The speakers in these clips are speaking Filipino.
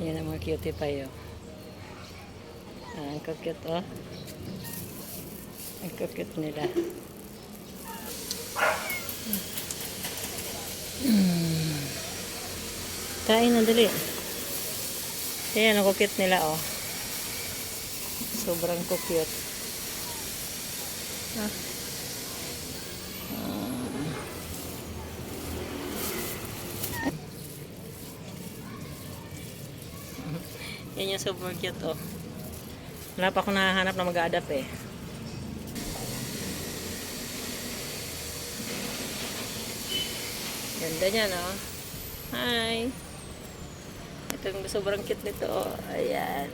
Yan ang mga cutie pie, oh. Ang cute, oh. Ang cute nila. Kain na, dali. Ayan, ang cute nila, oh. Sobrang cute. Ah. Yan yung super cute, oh. Wala pa akong nahahanap na mag-a-adapt, eh. Ganda niya, no? Hi! Itong sobrang cute nito, oh. Ayan.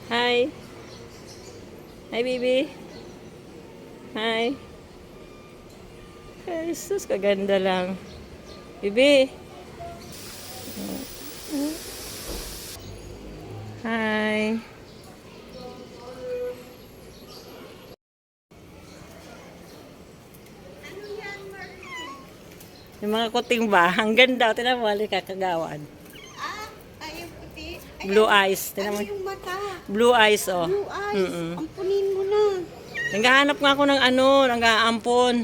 Hi! Hi, baby! Hi! Ay, sus, kaganda lang. Baby! Hi! Yung mga kuting ba? Ang ganda. Tinan mo, halika kagawad. Ay, yung puti. Ay, Blue eyes. Tinan mo. ano yung mata? Blue eyes, oh. Blue eyes. Ampunin mo na. Naghahanap nga ako ng ano, nag-aampon.